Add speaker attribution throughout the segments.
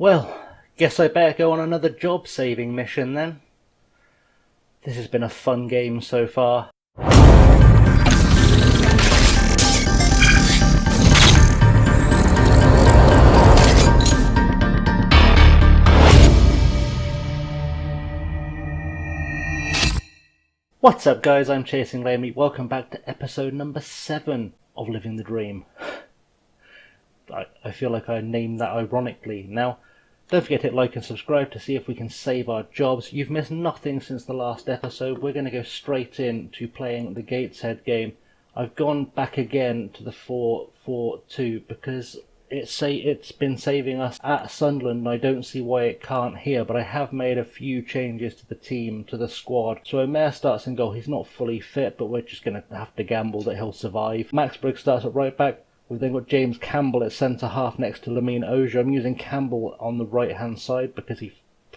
Speaker 1: Well, guess I better go on another job saving mission then. This has been a fun game so far. What's up guys, I'm Chasing Lamey. Welcome back to episode number 7 of Living the Dream. I feel like I named that ironically. Now, don't forget to hit like and subscribe to see if we can save our jobs. You've missed nothing since the last episode. We're going to go straight in to playing the Gateshead game. I've gone back again to the 4-4-2 because it's been saving us at Sunderland and I don't see why it can't here, but I have made a few changes to the team, to the squad. So Omer starts in goal. He's not fully fit, but we're just going to have to gamble that he'll survive. Max Briggs starts at right back. We've then got James Campbell at centre half next to Lamine Ogier. I'm using Campbell on the right hand side because he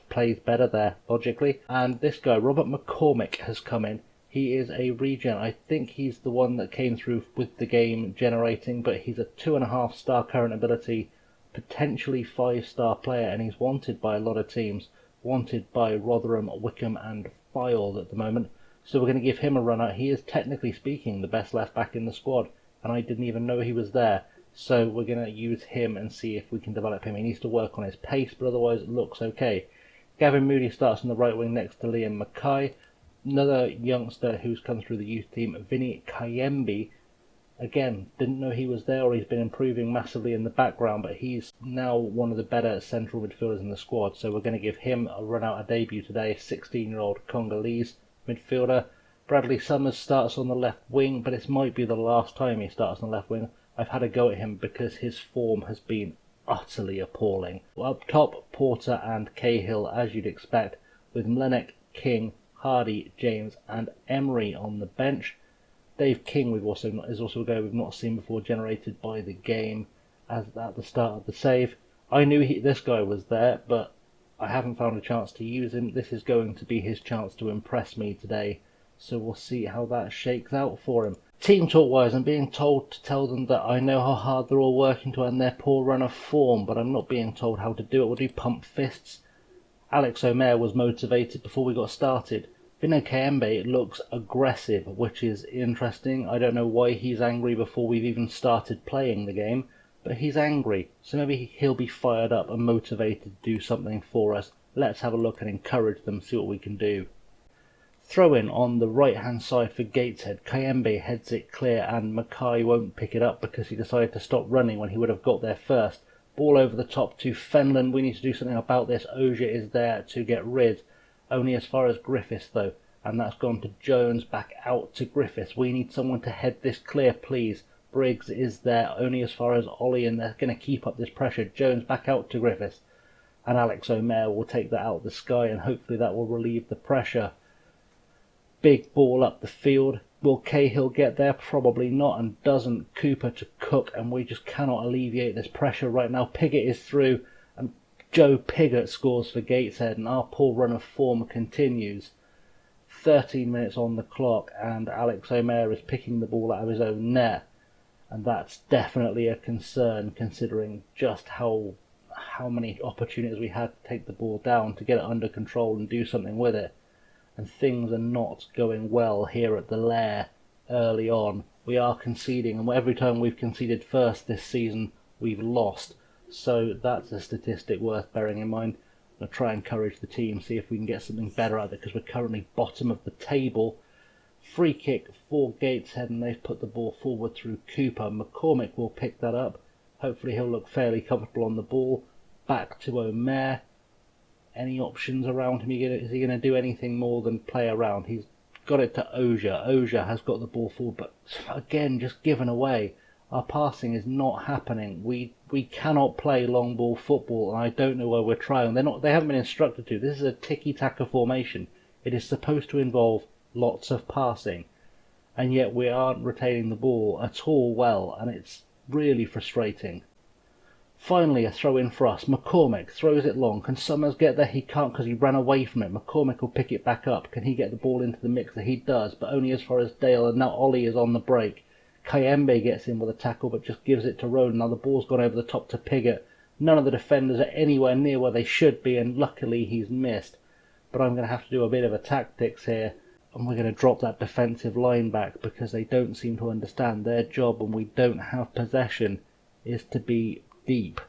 Speaker 1: plays better there, logically. And this guy, Robert McCormick, has come in. He is a regen. I think he's the one that came through with the game generating, but he's a 2.5 star current ability, potentially 5-star player, and he's wanted by a lot of teams. Wanted by Rotherham, Wickham and Fylde at the moment. So we're going to give him a run out. He is, technically speaking, the best left back in the squad, and I didn't even know he was there. So we're going to use him and see if we can develop him. He needs to work on his pace, but otherwise it looks okay. Gavin Moody starts on the right wing next to Liam Mackay. Another youngster who's come through the youth team, Vinny Kayembe. Again, didn't know he was there, or he's been improving massively in the background, but he's now one of the better central midfielders in the squad. So we're going to give him a run out, a debut today. 16-year-old Congolese midfielder. Bradley Summers starts on the left wing, but it might be the last time he starts on the left wing. I've had a go at him because his form has been utterly appalling. Up top, Porter and Cahill, as you'd expect, with Mlenek, King, Hardy, James and Emery on the bench. Dave King is also a guy we've not seen before, generated by the game as at the start of the save. I knew this guy was there, but I haven't found a chance to use him. This is going to be his chance to impress me today, so we'll see how that shakes out for him. Team talk wise, I'm being told to tell them that I know how hard they're all working to end their poor run of form, but I'm not being told how to do it. We'll do pump fists. Alex Omer was motivated before we got started. Vinny Kayembe looks aggressive, which is interesting. I don't know why he's angry before we've even started playing the game, but he's angry, so maybe he'll be fired up and motivated to do something for us. Let's have a look and encourage them, see what we can do. Throw in on the right hand side for Gateshead. Kayembe heads it clear and Mackay won't pick it up because he decided to stop running when he would have got there first. Ball over the top to Fenland. We need to do something about this. Ogier is there to get rid. Only as far as Griffiths though, and that's gone to Jones, back out to Griffiths. We need someone to head this clear, please. Briggs is there only as far as Ollie, and they're going to keep up this pressure. Jones back out to Griffiths, and Alex Omer will take that out of the sky, and hopefully that will relieve the pressure. Big ball up the field. Will Cahill get there? Probably not, and doesn't. Cooper to Cook, and we just cannot alleviate this pressure right now. Piggott is through, and Joe Piggott scores for Gateshead, and our poor run of form continues. 13 minutes on the clock, and Alex Omer is picking the ball out of his own net, and that's definitely a concern considering just how many opportunities we had to take the ball down, to get it under control and do something with it. And things are not going well here at the Lair early on. We are conceding, and every time we've conceded first this season, we've lost. So that's a statistic worth bearing in mind. I'm going to try and encourage the team, see if we can get something better out of it, because we're currently bottom of the table. Free kick for Gateshead, and they've put the ball forward through Cooper. McCormick will pick that up. Hopefully he'll look fairly comfortable on the ball. Back to Omer. Any options around him? Is he going to do anything more than play around? He's got it to Ogier. Ogier has got the ball forward, but again, just given away. Our passing is not happening. We cannot play long ball football, and I don't know why we're trying. They haven't been instructed to. This is a tiki-taka formation. It is supposed to involve lots of passing, and yet we aren't retaining the ball at all well, and it's really frustrating. Finally, a throw in for us. McCormick throws it long. Can Summers get there? He can't because he ran away from it. McCormick will pick it back up. Can he get the ball into the mixer? He does, but only as far as Dale, and now Ollie is on the break. Kayembe gets in with a tackle, but just gives it to Roden. Now the ball's gone over the top to Piggott. None of the defenders are anywhere near where they should be, and luckily he's missed. But I'm going to have to do a bit of a tactics here, and we're going to drop that defensive line back because they don't seem to understand their job when we don't have possession is to be deep.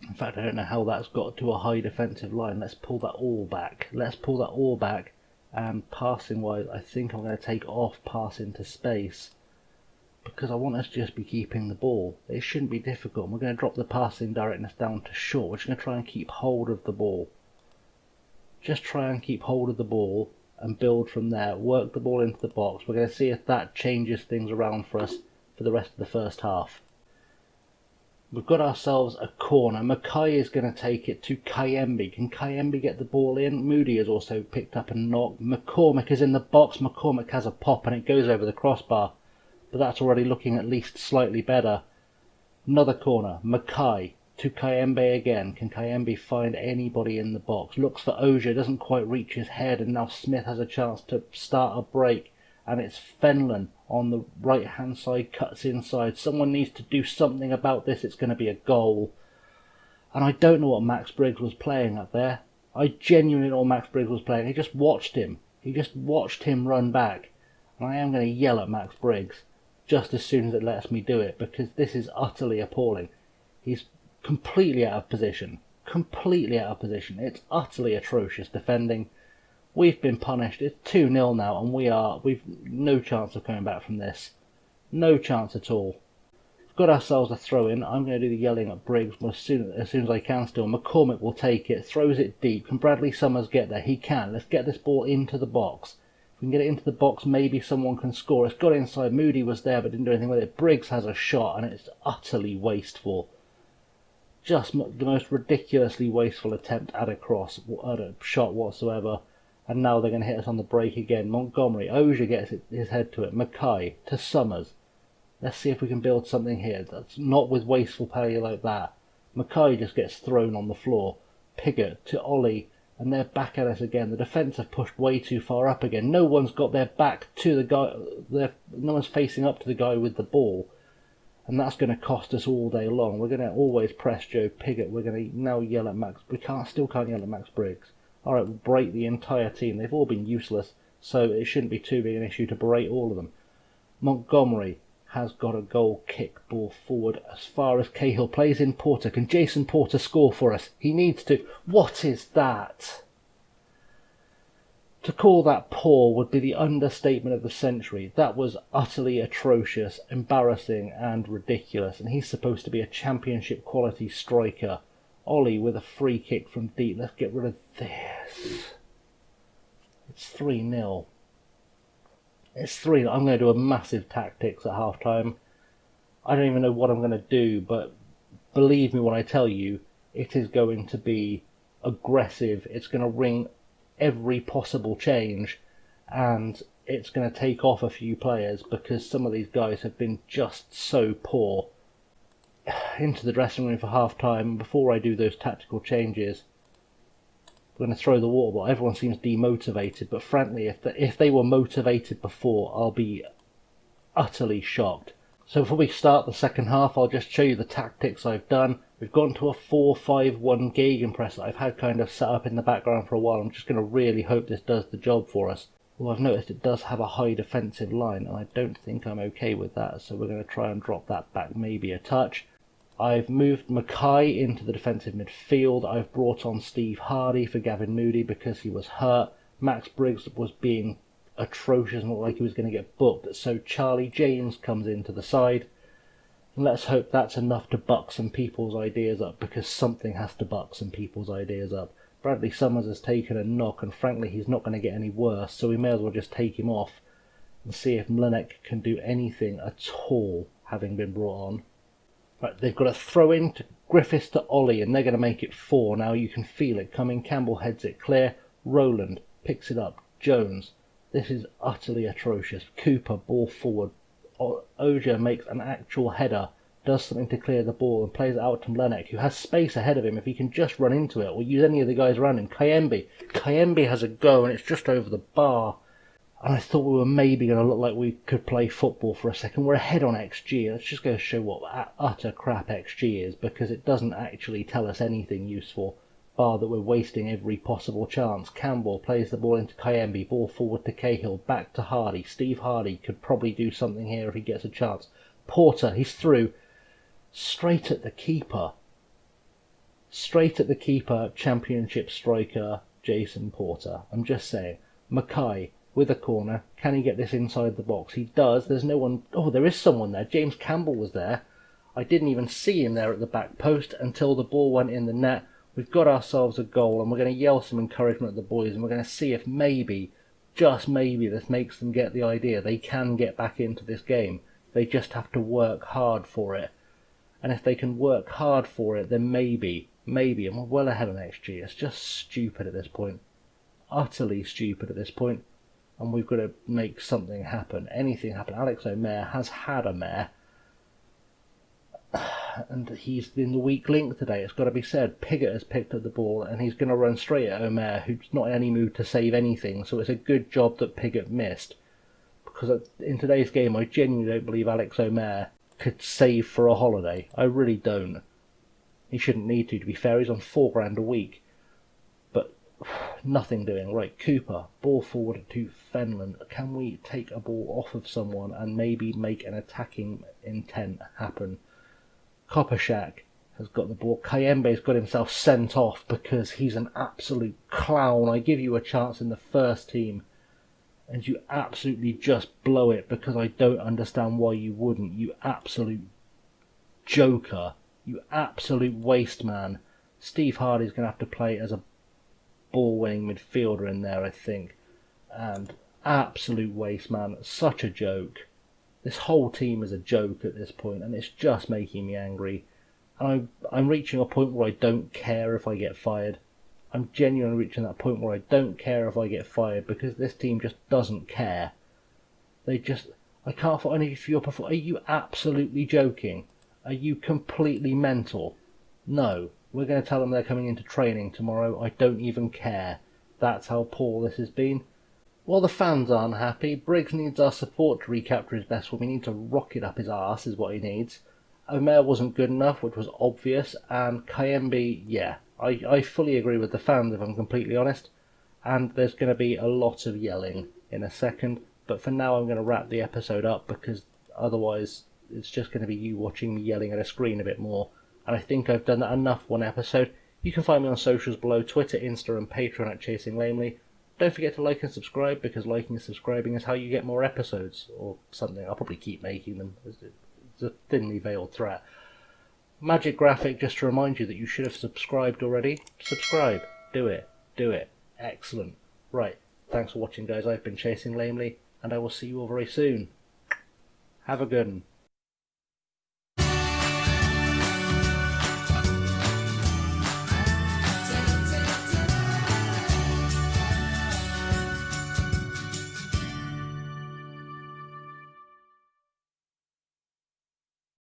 Speaker 1: In fact, I don't know how that's got to a high defensive line. Let's pull that all back. And passing wise, I think I'm going to take off passing to space because I want us to just be keeping the ball. It shouldn't be difficult. We're going to drop the passing directness down to short. We're just going to try and keep hold of the ball. Just try and keep hold of the ball and build from there. Work the ball into the box. We're going to see if that changes things around for us for the rest of the first half. We've got ourselves a corner. Mackay is going to take it to Kayembe. Can Kayembe get the ball in? Moody has also picked up a knock. McCormick is in the box. McCormick has a pop and it goes over the crossbar. But that's already looking at least slightly better. Another corner. Mackay to Kayembe again. Can Kayembe find anybody in the box? Looks for Oja. Doesn't quite reach his head. And now Smith has a chance to start a break. And it's Fenlon on the right hand side, cuts inside. Someone needs to do something about this. It's going to be a goal. And I don't know what Max Briggs was playing up there. I genuinely know what Max Briggs was playing. He just watched him. He just watched him run back. And I am going to yell at Max Briggs just as soon as it lets me do it, because this is utterly appalling. He's completely out of position. Completely out of position. It's utterly atrocious defending. We've been punished. It's 2-0 now, and we've no chance of coming back from this. No chance at all. We've got ourselves a throw-in. I'm going to do the yelling at Briggs as soon as I can still. McCormick will take it, throws it deep. Can Bradley Summers get there? He can. Let's get this ball into the box. If we can get it into the box, maybe someone can score. It's got inside. Moody was there, but didn't do anything with it. Briggs has a shot, and it's utterly wasteful. Just the most ridiculously wasteful attempt at a shot whatsoever. And now they're going to hit us on the break again. Montgomery. Oja gets his head to it. Mackay to Summers. Let's see if we can build something here. That's not with wasteful play like that. Mackay just gets thrown on the floor. Piggott to Ollie. And they're back at us again. The defence have pushed way too far up again. No one's got their back to the guy. No one's facing up to the guy with the ball. And that's going to cost us all day long. We're going to always press Joe Piggott. We're going to now yell at Max. We still can't yell at Max Briggs. Alright, we'll berate the entire team. They've all been useless, so it shouldn't be too big an issue to berate all of them. Montgomery has got a goal kick ball forward as far as Cahill. Plays in Porter. Can Jason Porter score for us? He needs to. What is that? To call that poor would be the understatement of the century. That was utterly atrocious, embarrassing and ridiculous, and he's supposed to be a championship quality striker. Ollie with a free kick from deep. Let's get rid of this. It's 3-0. It's 3-0. I'm going to do a massive tactics at half time. I don't even know what I'm going to do, but believe me when I tell you, it is going to be aggressive. It's going to ring every possible change, and it's going to take off a few players because some of these guys have been just so poor. Into the dressing room for half time. Before I do those tactical changes, we're going to throw the water bottle. Everyone seems demotivated, but frankly, if they were motivated before, I'll be utterly shocked. So before we start the second half, I'll just show you the tactics I've done. We've gone to a 4-5-1 gegenpress that I've had kind of set up in the background for a while. I'm just going to really hope this does the job for us. Well, I've noticed it does have a high defensive line, and I don't think I'm okay with that, so we're going to try and drop that back maybe a touch. I've moved Mackay into the defensive midfield. I've brought on Steve Hardy for Gavin Moody because he was hurt. Max Briggs was being atrocious and looked like he was going to get booked, so Charlie James comes into the side. And let's hope that's enough to buck some people's ideas up, because something has to buck some people's ideas up. Bradley Summers has taken a knock, and frankly he's not going to get any worse, so we may as well just take him off and see if Mlinek can do anything at all having been brought on. Right, they've got a throw in to Griffiths to Ollie, and they're going to make it 4. Now you can feel it coming. Campbell heads it clear. Rowland picks it up. Jones. This is utterly atrocious. Cooper, ball forward. Oja makes an actual header, does something to clear the ball, and plays it out to Mlenek, who has space ahead of him if he can just run into it or use any of the guys around him. Kayembe has a go, and it's just over the bar. And I thought we were maybe going to look like we could play football for a second. We're ahead on XG. Let's just go show what utter crap XG is, because it doesn't actually tell us anything useful, bar that we're wasting every possible chance. Campbell plays the ball into Kayembe, ball forward to Cahill, back to Hardy. Steve Hardy could probably do something here if he gets a chance. Porter, he's through. Straight at the keeper. Straight at the keeper, championship striker Jason Porter. I'm just saying. Mackay with a corner. Can he get this inside the box? He does. There's no one. Oh, there is someone there. James Campbell was there. I didn't even see him there at the back post until the ball went in the net. We've got ourselves a goal, and we're going to yell some encouragement at the boys, and we're going to see if maybe, just maybe, this makes them get the idea they can get back into this game. They just have to work hard for it. And if they can work hard for it, then maybe, and we're well ahead on XG. It's just stupid at this point. Utterly stupid at this point. And we've got to make something happen. Anything happen. Alex Omer has had a mare. And he's been the weak link today, it's got to be said. Piggott has picked up the ball, and he's going to run straight at Omer, who's not in any mood to save anything. So it's a good job that Piggott missed. Because in today's game, I genuinely don't believe Alex Omer could save for a holiday. I really don't. He shouldn't need to be fair. He's on £4 a week. But nothing doing. Right, Cooper, ball forward to Fenland. Can we take a ball off of someone and maybe make an attacking intent happen? Coppershak has got the ball. Kayembe's got himself sent off because he's an absolute clown. I give you a chance in the first team, and you absolutely just blow it because I don't understand why you wouldn't. You absolute joker. You absolute waste man. Steve Hardy's going to have to play as a ball-winning midfielder in there, I think. And absolute waste man. Such a joke. This whole team is a joke at this point, and it's just making me angry. And I'm reaching a point where I don't care if I get fired. I'm genuinely reaching that point where I don't care if I get fired, because this team just doesn't care. I can't find any of your performance. Are you absolutely joking? Are you completely mental? No. We're going to tell them they're coming into training tomorrow. I don't even care. That's how poor this has been. While the fans aren't happy, Briggs needs our support to recapture his best form. We need to rocket up his arse is what he needs. Omer wasn't good enough, which was obvious, and Kayembe, yeah. I fully agree with the fans, if I'm completely honest. And there's going to be a lot of yelling in a second, but for now I'm going to wrap the episode up, because otherwise it's just going to be you watching me yelling at a screen a bit more. And I think I've done that enough one episode. You can find me on socials below, Twitter, Insta and Patreon at Chasing Lamely. Don't forget to like and subscribe, because liking and subscribing is how you get more episodes, or something. I'll probably keep making them. It's a thinly veiled threat. Magic graphic just to remind you that you should have subscribed already. Subscribe. Do it. Do it. Excellent. Right. Thanks for watching, guys. I've been Chasing Lamely, and I will see you all very soon. Have a good one.